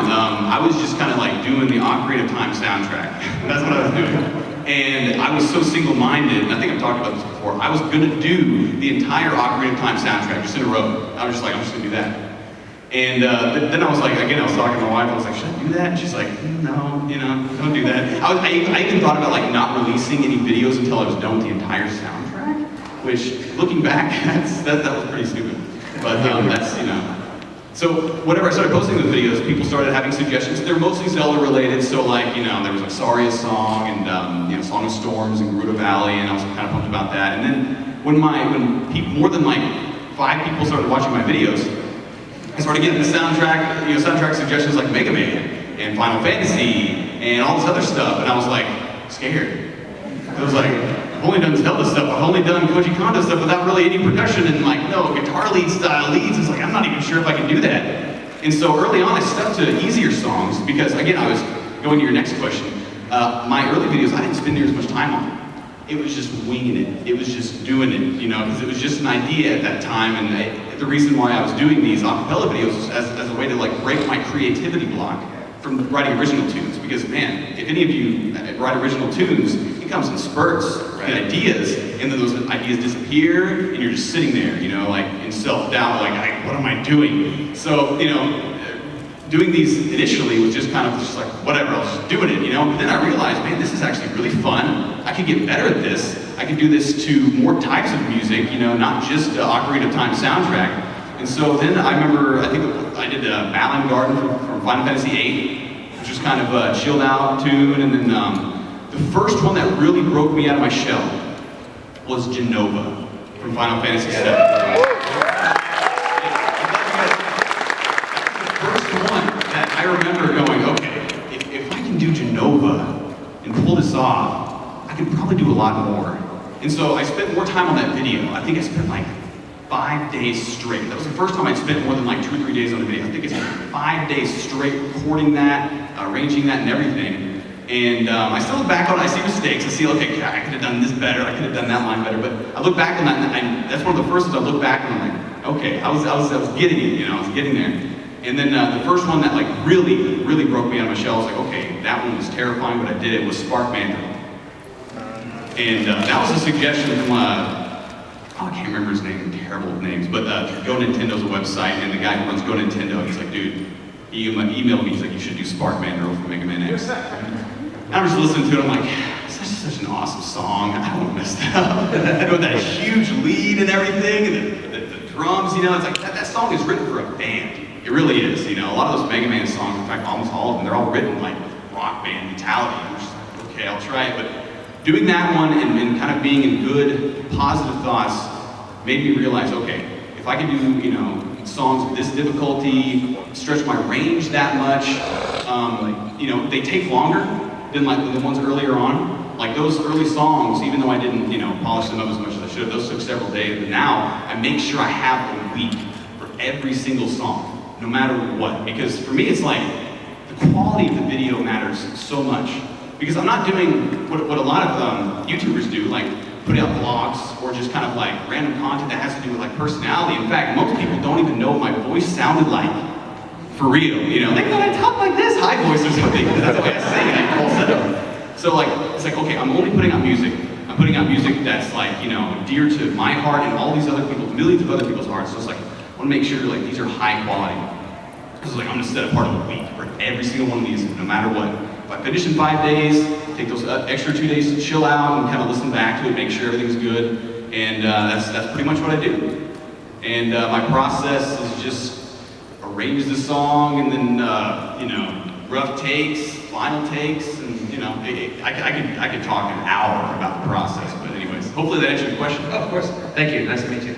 I was just kind of like doing the Ocarina of Time soundtrack. That's what I was doing. And I was so single-minded, and I think I've talked about this before, I was gonna do the entire Ocarina of Time soundtrack just in a row. I was just like, I'm just gonna do that. And then I was like, again, I was talking to my wife, I was like, should I do that? And she's like, no, don't do that. I even thought about like not releasing any videos until I was done with the entire soundtrack, which, looking back, that was pretty stupid. But that's, So whenever I started posting those videos, people started having suggestions. They're mostly Zelda related, so like, there was like Saria's song and Song of Storms and Gerudo Valley, and I was kind of pumped about that. And then when more than like 5 people started watching my videos, I started getting the soundtrack suggestions like Mega Man and Final Fantasy and all this other stuff, and I was like, scared. I was like, I've only done Zelda stuff, I've only done Koji Kondo stuff without really any production and like, no, guitar lead style leads. It's like, I'm not even sure if I can do that. And so early on I stuck to easier songs because, again, I was going to your next question. My early videos, I didn't spend near as much time on them. It was just winging it. It was just doing it, because it was just an idea at that time. And the reason why I was doing these acapella videos was as a way to like break my creativity block from writing original tunes. Because man, if any of you write original tunes, it comes in spurts and ideas, and then those ideas disappear, and you're just sitting there, like in self-doubt, like, what am I doing? So, doing these initially was just kind of just like, whatever, I was just doing it, But then I realized, man, this is actually really fun. I could get better at this. I could do this to more types of music, not just Ocarina of Time soundtrack. And so then I remember, I think I did Battling Garden from Final Fantasy VIII, which was kind of a chilled out tune. And then the first one that really broke me out of my shell was Genova from Final Fantasy VII. I remember going, okay, if I can do Genova and pull this off, I can probably do a lot more. And so I spent more time on that video. I think I spent like 5 days straight. That was the first time I'd spent more than like 2 or 3 days on the video. I think I spent 5 days straight recording that, arranging that and everything. And I still look back on it, I see mistakes. I see, okay, I could have done this better, I could have done that line better. But I look back on that, and that's one of the first ones I look back and I'm like, okay, I was getting it, I was getting there. And then the first one that like really, really broke me out of my shell, I was like, okay, that one was terrifying, but I did it, was Spark Mandrill. And that was a suggestion from, I can't remember his name, terrible names, but Go Nintendo's a website, and the guy who runs Go Nintendo, he's like, dude, he emailed me, he's like, you should do Spark Mandrill for Mega Man X. And I'm just listening to it, I'm like, such an awesome song, I don't want to mess that up. With that huge lead and everything, and the drums, it's like, that song is written for a band. It really is, A lot of those Mega Man songs, in fact, almost all of them, they're all written like with rock band mentality. I'm just like, okay, I'll try it. But doing that one and kind of being in good, positive thoughts made me realize, okay, if I can do, songs with this difficulty, stretch my range that much, they take longer than like the ones earlier on. Like those early songs, even though I didn't, polish them up as much as I should have, those took several days. But now I make sure I have a week for every single song. No matter what, because for me it's like the quality of the video matters so much. Because I'm not doing what a lot of YouTubers do, like put out vlogs or just kind of like random content that has to do with like personality. In fact, most people don't even know what my voice sounded like for real. They thought I talk like this, high voice or something. That's the way I sing, I falsetto. So like it's like, okay, I'm only putting out music. I'm putting out music that's like dear to my heart and all these other people, millions of other people's hearts. So it's like, I want to make sure like these are high quality. Because like I'm going to set apart a week for every single one of these, no matter what. If I finish in 5 days, take those extra 2 days to chill out and kind of listen back to it, make sure everything's good, and that's pretty much what I do. And my process is just arrange the song, and then rough takes, final takes, and I could talk an hour about the process. But anyways, hopefully that answered your question. Oh, of course. Thank you. Nice to meet you.